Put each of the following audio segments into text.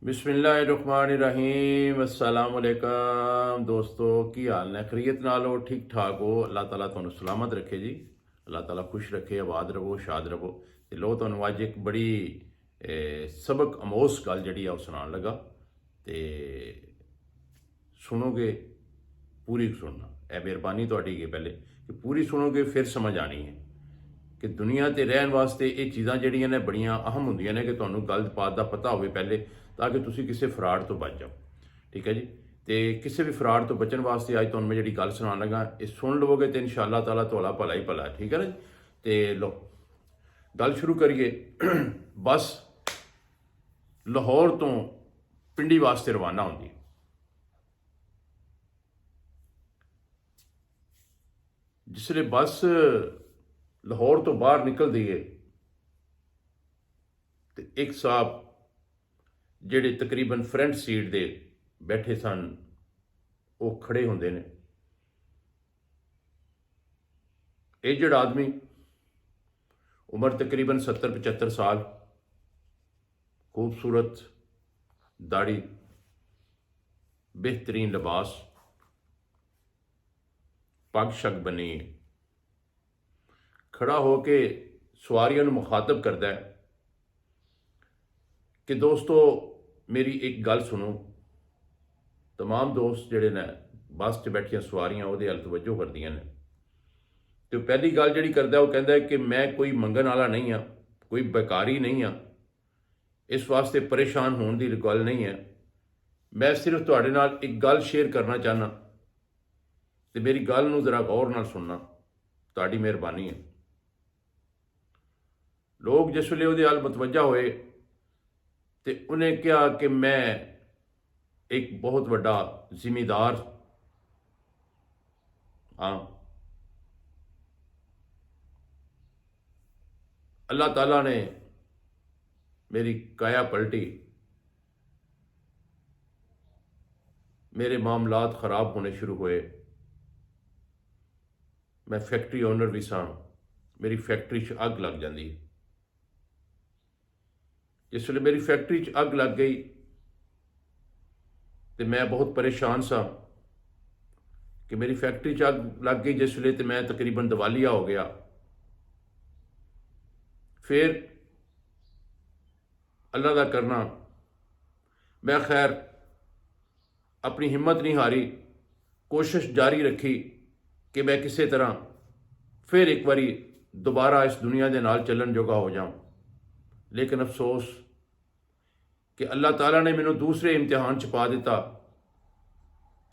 बिस्मिल्लाहिर्रहमानिर्रहीम अस्सलाम वालेकुम दोस्तों की हाल ने खरीत नाल हो ठीक ठाक हो। अल्लाह ताला तुहानू सलामत रखे जी। अल्लाह ताला खुश रखे, आबाद रवो, शाद रवो। तो लो तुहानू अज एक बड़ी सबक अमोस गल जी सुनान लगा। तो सुनोगे पूरी सुनना, यह मेहरबानी तुहाडी है पहले कि पूरी सुनोगे फिर समझ आनी है कि दुनिया ते रहन वास्ते ये चीज़ां जड़ियां ने बड़ियां अहम होंदियां ने कि तुहानू गल बात का पता हो पहले, ताकि तुसी किसी फ्रॉड तो बच जाओ। ठीक है जी। तो किसी भी फ्रॉड तो बचने वास्ते अज तुहानू मैं जी गल सुनान लगा, ये सुन लवोगे तो इंशाअल्लाह ताला तुहाडा भला ही भला है। ठीक है ना जी। तो लो गल शुरू करिए। बस लाहौर तो पिंडी वास्ते रवाना होंदी, जिसले बस लाहौर तो बाहर निकलती है तो एक साहब जेडे तकरीबन फ्रंट सीट दे बैठे सन वो खड़े होंदे ने। एजड आदमी, उम्र तकरीबन 70-75 साल, खूबसूरत दाढ़ी, बेहतरीन लिबास, पग शग बनी है, खड़ा होके सवारियों को मुखातब करता है कि दोस्तों मेरी एक गल सुनो। तमाम दोस्त जोड़े ने बस च बैठिया सवारियां वो हल तवज्जो करदियां ने। तो पहली गल जी करता वह कहता है कि मैं कोई मंगन वाला नहीं हाँ, कोई बेकारी नहीं हाँ, इस वास्ते परेशान होने की गल नहीं है। मैं सिर्फ तुहाडे नाल एक गल शेयर करना चाहना, तो मेरी गल नूं जरा गौर नाल सुनना, तुहाडी मेहरबानी है। लोग जिस वे वो हल मतवजा होए तो उन्हें कहा कि मैं एक बहुत बड़ा जिमीदार हाँ, अल्लाह ताला ने मेरी काया पलटी, मेरे मामलात खराब होने शुरू हुए। मैं फैक्ट्री ओनर भी सा, मेरी फैक्ट्री च अग लग जाती है। जिस वे मेरी फैक्ट्री च अग लग गई तो मैं बहुत परेशान सा कि मेरी फैक्ट्री च अग लग गई। जिस वे तो मैं तकरीबन दिवालिया हो गया। फिर अल्लाह का करना, मैं खैर अपनी हिम्मत नहीं हारी, कोशिश जारी रखी कि मैं किसी तरह फिर एक बारी दोबारा इस दुनिया के नाल चलन जोगा हो जाऊं। लेकिन अफसोस कि अल्लाह ताला ने मैनू दूसरे इम्तिहान च पा दिता।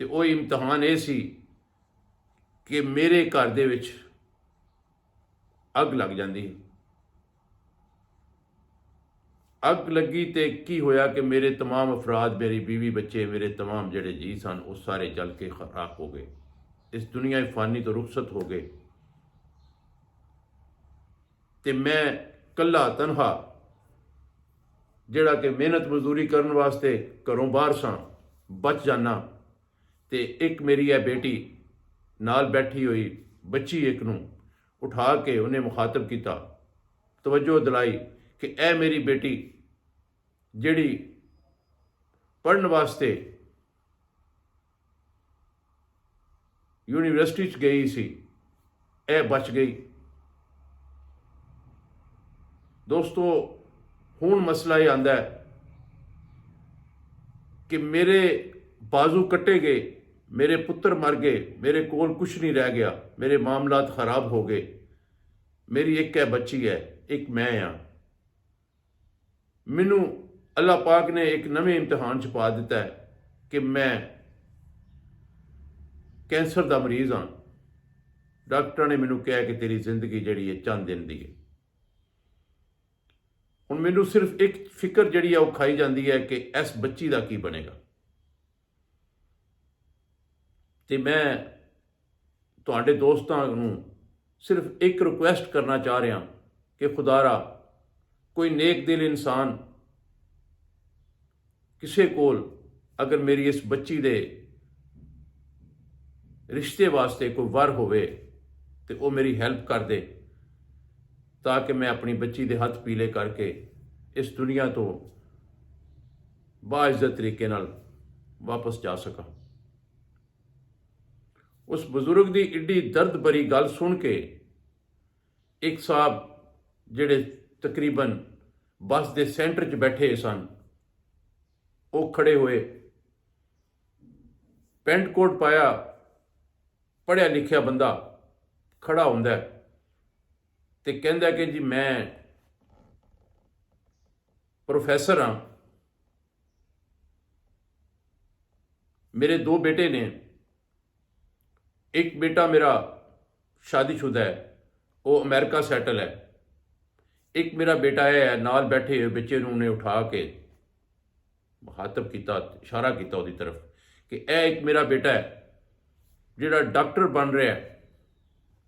तो वह इम्तिहान ये सी कि मेरे घर दे विच अग लग जाती। अग लगी तो की होया कि मेरे तमाम अफराद, मेरी बीवी बच्चे, मेरे तमाम जड़े जी सन वो सारे जल के खराक हो गए, इस दुनिया फानी तो रुखसत हो गए। तो मैं कला तनहा जिहड़ा कि मेहनत मजदूरी करने वास्ते घरों बाहर सा बच जाना। तो एक मेरी है बेटी नाल बैठी हुई बच्ची एक नूं उठा के उन्हें मुखातब किया, तवज्जो दिलाई कि ए मेरी बेटी जिहड़ी पढ़ने वास्ते यूनीवर्सिटी च गई सी, ए बच गई। दोस्तों हुण मसला ये आंदा है कि मेरे बाजू कट्टे गए, मेरे पुत्र मर गए, मेरे कोल कुछ नहीं रह गया, मेरे मामलात खराब हो गए। मेरी एक है बच्ची है, एक मैं हाँ। मैनू अल्लाह पाक ने एक नवे इम्तिहान च पा दिता है कि मैं कैंसर का मरीज हाँ। डॉक्टर ने मैनू कहा कि तेरी जिंदगी जी है चंद दिन की है। हुण मैनू सिर्फ एक फिक्र जी है खाई जाती है कि इस बच्ची का की बनेगा। तो मैं तुहाडे दोस्तां नूं सिर्फ एक रिक्वेस्ट करना चाह रहा कि खुदारा कोई नेक दिल इंसान किसी कोल अगर मेरी इस बच्ची दे रिश्ते वास्ते कोई वर होवे तो वह मेरी हेल्प कर दे, ताकि मैं अपनी बच्ची के हथ पीले करके इस दुनिया तो बाइज्जत तरीके नाल वापस जा सकां। उस बजुर्ग की एड्डी दर्द भरी गल सुन के एक साहब जिहड़े तकरीबन बस के सेंटर च बैठे सन, वो खड़े हुए, पेंट कोट पाया, पढ़िया लिखिया बंदा खड़ा हुंदा है ते कहंदा कि जी मैं प्रोफैसर हाँ, मेरे 2 बेटे ने, एक बेटा मेरा शादीशुदा है, वो अमेरिका सैटल है, एक मेरा बेटा है नाल बैठे हुए बच्चे नूं उन्हें उठा के मुखातब किया, इशारा किया उसकी तरफ कि यह एक मेरा बेटा है जिहड़ा डॉक्टर बन रहा है,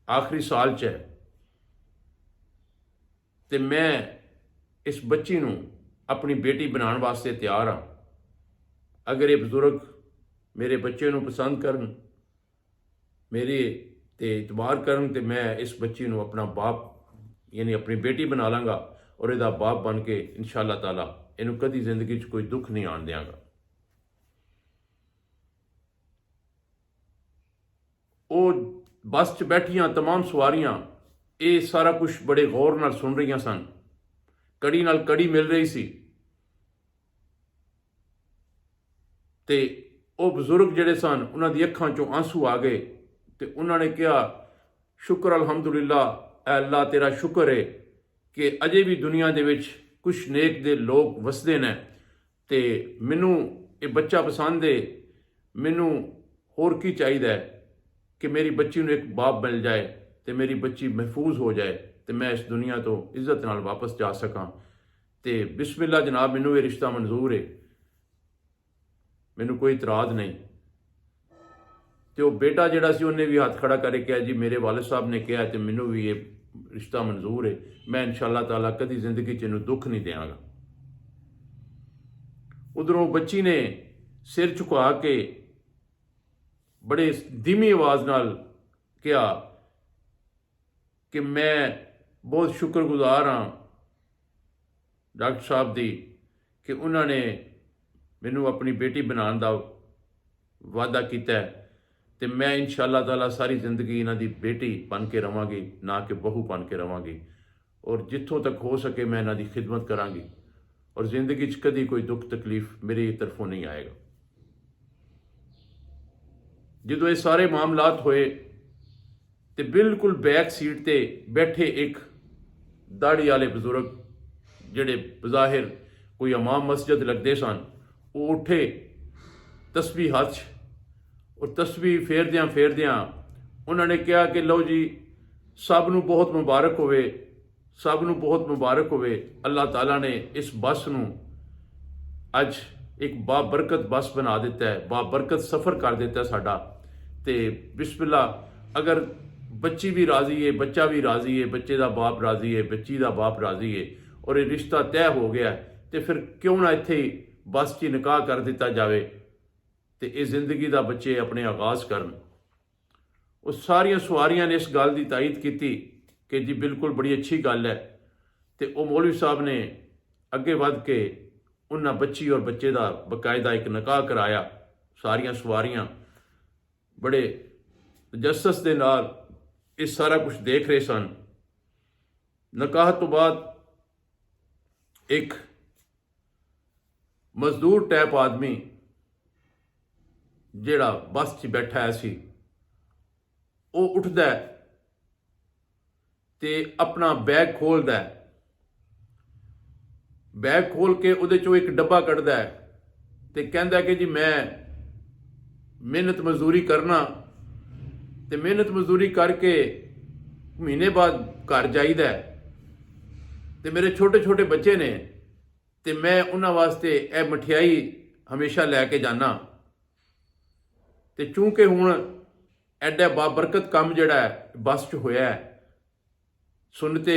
आखिरी साल च है, तो मैं इस बच्ची नूं अपनी बेटी बनाने वास्ते तैयार हाँ। अगर ये बजुर्ग मेरे बच्चे नूं पसंद करन, मेरे ते इतबार करन, तो मैं इस बच्ची नूं अपना बाप यानी अपनी बेटी बना लांगा और इहदा बाप बन के इंशाअल्लाह ताला इनू कदी जिंदगी च कोई दुख नहीं आन देंगा। वो बस च बैठियां तमाम सवारियां ये सारा कुछ बड़े गौर नाल सुन रही सन, कड़ी नाल कड़ी मिल रही सी। ते वो बजुर्ग जिहड़े सन उन्हां दी अखां चों आंसू आ गए, तो उन्होंने कहा शुक्र अल्हम्दुलिल्लाह, ऐ अल्लाह तेरा शुक्र है कि अजे भी दुनिया दे विच कुछ नेक दे लोग वसदे ने, ते मैनू ये बच्चा पसंद है, मैनू होर की चाहिए कि मेरी बच्ची नूं एक बाप मिल जाए, तो मेरी बच्ची महफूज हो जाए, तो मैं इस दुनिया तो इज्जत नाल वापस जा सकां। तो बिस्मिल्लाह जनाब, मैनू ये रिश्ता मंजूर है, मैनू कोई इतराज़ नहीं। तो बेटा जिहड़ा सी उन्हें भी हाथ खड़ा करके कहा जी मेरे वालिद साहब ने कहा तो मैनू भी ये रिश्ता मंजूर है, मैं इंशाअल्लाह ताला कदी जिंदगी च इन्हूं दुख नहीं देंगा। उधरों बच्ची ने सिर झुका के बड़े धीमी आवाज नाल कहा कि मैं बहुत शुक्रगुजार हाँ डॉक्टर साहब दी कि उन्होंने मैनू अपनी बेटी बनाने का वादा किया, तो मैं इंशाअल्लाह ताला सारी जिंदगी इन्हां दी बेटी बन के रवांगी, ना कि बहू बन के रवांगी, और जिथों तक हो सके मैं इन्हां दी खिदमत करांगी, और जिंदगी च कदी कोई दुख तकलीफ मेरी तरफों नहीं आएगा। जो ये सारे मामलात होए तो बिल्कुल बैक सीट ते बैठे एक दाड़ी वाले बजुर्ग जिहड़े बज़ाहिर कोई इमाम मस्जिद लगते सन, वो उठे तस्बीह हाथ च, और तस्बीह फेरदियां उन्होंने कहा कि लो जी सब नूं बहुत मुबारक होवे, सब नूं बहुत मुबारक होवे, अल्लाह ताला ने इस बस नूं अज एक बाबरकत बस बना दिता है, बाबरकत सफ़र कर दिता है साडा। ते बिस्मिल्लाह, अगर बच्ची भी राजी है, बच्चा भी राजी है, बच्चे का बाप राजी है, बच्ची का बाप राजी है, और ये रिश्ता तय हो गया, तो फिर क्यों ना इत्थे ही बस च निकाह कर दिता जाए, तो ये जिंदगी का बच्चे अपने आगाज़ करन। वो सारिया सवारियां ने इस गल की तायद की कि जी बिल्कुल बड़ी अच्छी गल है, तो वो मौलवी साहब ने अगे बढ़ के उन्हें बच्ची और बच्चे का बकायदा एक निकाह कराया। सारिया सवारियां बड़े तजस्सुस दे नाल ये सारा कुछ देख रहे सन। निकाह तो बाद एक मजदूर टाइप आदमी जिहड़ा बस च बैठा है सी, वो उठदा है ते अपना बैग खोलदा है, बैग खोल के उहदे चों एक डब्बा कढ़दा है, ते कहंदा कि जी मैं मेहनत मजदूरी करना, ते मेहनत मजदूरी करके महीने बाद घर जाईदा है, ते मेरे छोटे छोटे बच्चे ने, ते मैं उन्हां वास्ते यह मठियाई हमेशा लैके जाना, ते चूंकि हुण एडा बाबरकत काम जिहड़ा है बस च होया है, सुन्नते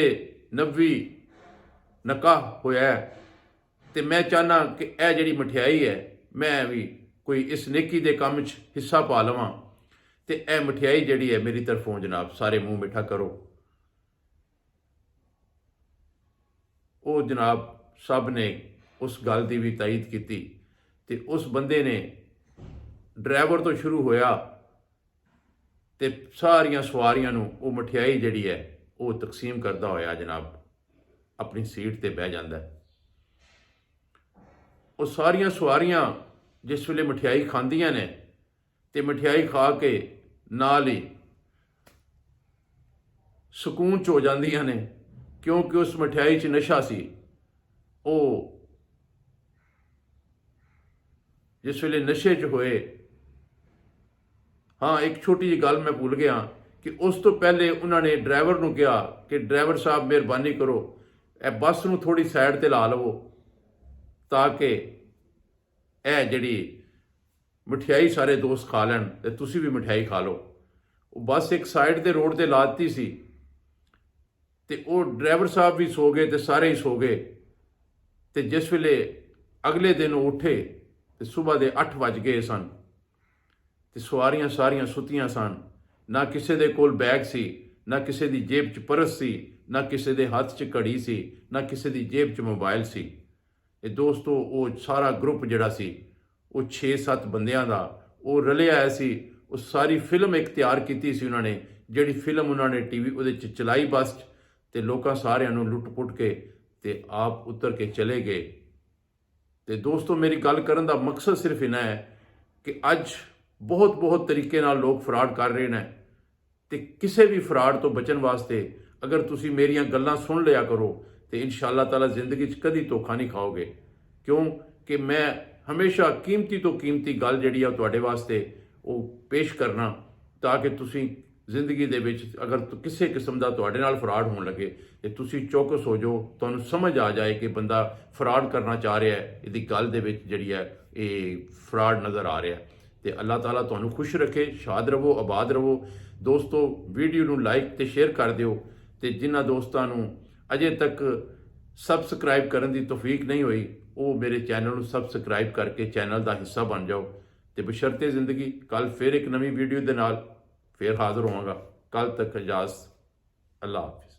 नबवी निकाह होया है, ते मैं चाहना कि यह जिहड़ी मठियाई है मैं भी कोई इस नेकी दे काम च हिस्सा पा लवां, ते यह मठियाई जिहड़ी है मेरी तरफों जनाब सारे मूँह मिठा करो। वो जनाब सब ने उस गल की भी तायद की ਤੇ ਉਸ ਬੰਦੇ ਨੇ ਡਰਾਈਵਰ ਤੋਂ ਸ਼ੁਰੂ ਹੋਇਆ ਤੇ ਸਾਰੀਆਂ ਸਵਾਰੀਆਂ ਨੂੰ ਉਹ ਮਠਿਆਈ ਜਿਹੜੀ ਹੈ ਉਹ ਤਕਸੀਮ ਕਰਦਾ ਹੋਇਆ ਜਨਾਬ ਆਪਣੀ ਸੀਟ ਤੇ ਬਹਿ ਜਾਂਦਾ ਹੈ। ਉਹ ਸਾਰੀਆਂ ਸਵਾਰੀਆਂ ਜਿਸ ਵੇਲੇ ਮਠਿਆਈ ਖਾਂਦੀਆਂ ਨੇ ਤੇ ਮਠਿਆਈ ਖਾ ਕੇ ਨਾਲ ਹੀ ਸਕੂਨ 'ਚ ਹੋ ਜਾਂਦੀਆਂ ਨੇ, ਕਿਉਂਕਿ ਉਸ ਮਠਿਆਈ 'ਚ ਨਸ਼ਾ ਸੀ। ਉਹ ਜਿਸ ਵੇਲੇ ਨਸ਼ੇ 'ਚ ਹੋਏ, ਹਾਂ ਇੱਕ ਛੋਟੀ ਜਿਹੀ ਗੱਲ ਮੈਂ ਭੁੱਲ ਗਿਆ ਕਿ ਉਸ ਤੋਂ ਪਹਿਲੇ ਉਹਨਾਂ ਨੇ ਡਰਾਈਵਰ ਨੂੰ ਕਿਹਾ ਕਿ ਡਰਾਈਵਰ ਸਾਹਿਬ ਮਿਹਰਬਾਨੀ ਕਰੋ, ਇਹ ਬੱਸ ਨੂੰ ਥੋੜੀ ਸਾਈਡ ਤੇ ਲਾ ਲਵੋ ਤਾਂ ਕਿ ਇਹ ਜਿਹੜੀ ਮਠਿਆਈ ਸਾਰੇ ਦੋਸਤ ਖਾ ਲੈਣ ਤੇ ਤੁਸੀਂ ਵੀ ਮਠਿਆਈ ਖਾ ਲਓ। ਉਹ ਬੱਸ ਇੱਕ ਸਾਈਡ ਤੇ ਰੋਡ ਤੇ ਲਾ ਦਿੱਤੀ ਸੀ ਤੇ ਉਹ ਡਰਾਈਵਰ ਸਾਹਿਬ ਵੀ ਸੋ ਗਏ ਤੇ ਸਾਰੇ ਹੀ ਸੋ ਗਏ। ਤੇ ਜਿਸ ਵੇਲੇ ਅਗਲੇ ਦਿਨ ਉਹ ਉੱਠੇ ਤੇ ਸਵੇਰ ਦੇ 8 ਵੱਜ ਗਏ ਸਨ ਤੇ ਸਵਾਰੀਆਂ ਸਾਰੀਆਂ ਸੁੱਤੀਆਂ ਸਨ। ਨਾ ਕਿਸੇ ਦੇ ਕੋਲ ਬੈਗ ਸੀ, ਨਾ ਕਿਸੇ ਦੀ ਜੇਬ 'ਚ ਪਰਸ ਸੀ, ਨਾ ਕਿਸੇ ਦੇ ਹੱਥ 'ਚ ਘੜੀ ਸੀ, ਨਾ ਕਿਸੇ ਦੀ ਜੇਬ 'ਚ ਮੋਬਾਈਲ ਸੀ। ਇਹ ਦੋਸਤੋ ਉਹ ਸਾਰਾ ਗਰੁੱਪ ਜਿਹੜਾ ਸੀ ਉਹ 6-7 ਬੰਦਿਆਂ ਦਾ ਉਹ ਰਲਿਆ ਆਇਆ ਸੀ। ਉਹ ਸਾਰੀ ਫਿਲਮ ਇੱਕ ਤਿਆਰ ਕੀਤੀ ਸੀ ਉਹਨਾਂ ਨੇ, ਜਿਹੜੀ ਫਿਲਮ ਉਹਨਾਂ ਨੇ ਟੀਵੀ ਉਹਦੇ 'ਚ ਚਲਾਈ ਬੱਸ 'ਚ, ਤੇ ਲੋਕਾਂ ਸਾਰਿਆਂ ਨੂੰ ਲੁੱਟ-ਪੁੱਟ ਕੇ ਤੇ ਆਪ ਉਤਰ ਕੇ ਚਲੇ ਗਏ। ਤੇ ਦੋਸਤੋ ਮੇਰੀ ਗੱਲ ਕਰਨ ਦਾ ਮਕਸਦ ਸਿਰਫ ਇਹਨਾਂ ਹੈ ਕਿ ਅੱਜ ਬਹੁਤ ਤਰੀਕੇ ਨਾਲ ਲੋਕ ਫਰਾਡ ਕਰ ਰਹੇ ਨੇ, ਤੇ ਕਿਸੇ ਵੀ ਫਰਾਡ ਤੋਂ ਬਚਣ ਵਾਸਤੇ ਅਗਰ ਤੁਸੀਂ ਮੇਰੀਆਂ ਗੱਲਾਂ ਸੁਣ ਲਿਆ ਕਰੋ ਤੇ ਇਨਸ਼ਾਅੱਲਾ ਤਾਲਾ ਜ਼ਿੰਦਗੀ 'ਚ ਕਦੀ ਧੋਖਾ ਨਹੀਂ ਖਾਓਗੇ। ਕਿਉਂ ਕਿ ਮੈਂ ਹਮੇਸ਼ਾ ਕੀਮਤੀ ਤੋਂ ਕੀਮਤੀ ਗੱਲ ਜਿਹੜੀ ਆ ਤੁਹਾਡੇ ਵਾਸਤੇ ਉਹ ਪੇਸ਼ ਕਰਨਾ, ਤਾਂ ਕਿ ਤੁਸੀਂ ਜ਼ਿੰਦਗੀ ਦੇ ਵਿੱਚ ਅਗਰ ਕਿਸੇ ਕਿਸਮ ਦਾ ਤੁਹਾਡੇ ਨਾਲ ਫਰਾਡ ਹੋਣ ਲੱਗੇ ਤੇ ਤੁਸੀਂ ਚੌਕਸ ਹੋ ਜਾਓ, ਤੁਹਾਨੂੰ ਸਮਝ ਆ ਜਾਏ ਕਿ ਬੰਦਾ ਫਰਾਡ ਕਰਨਾ ਚਾਹ ਰਿਹਾ ਹੈ, ਇਹਦੀ ਗੱਲ ਦੇ ਵਿੱਚ ਜਿਹੜੀ ਹੈ ਇਹ ਫਰਾਡ ਨਜ਼ਰ ਆ ਰਿਹਾ। ਤੇ ਅੱਲਾਹ ਤਾਲਾ ਤੁਹਾਨੂੰ ਖੁਸ਼ ਰੱਖੇ, ਸ਼ਾਦ ਰਹੋ, ਆਬਾਦ ਰਹੋ। ਦੋਸਤੋ ਵੀਡੀਓ ਨੂੰ ਲਾਈਕ ਤੇ ਸ਼ੇਅਰ ਕਰ ਦਿਓ, ਤੇ ਜਿਨ੍ਹਾਂ ਦੋਸਤਾਂ ਨੂੰ ਅਜੇ ਤੱਕ ਸਬਸਕ੍ਰਾਈਬ ਕਰਨ ਦੀ ਤੌਫੀਕ ਨਹੀਂ ਹੋਈ ਉਹ ਮੇਰੇ ਚੈਨਲ ਨੂੰ ਸਬਸਕ੍ਰਾਈਬ ਕਰਕੇ ਚੈਨਲ ਦਾ ਹਿੱਸਾ ਬਣ ਜਾਓ। ਤੇ ਬਸ਼ਰਤੇ ਜ਼ਿੰਦਗੀ ਕੱਲ ਫਿਰ ਇੱਕ ਨਵੀਂ ਵੀਡੀਓ ਦੇ ਨਾਲ ਫਿਰ ਹਾਜ਼ਰ ਹੋਵਾਂਗਾ। ਕੱਲ ਤੱਕ ਇਜਾਜ਼ਤ, ਅੱਲਾਹ ਹਾਫਿਜ਼।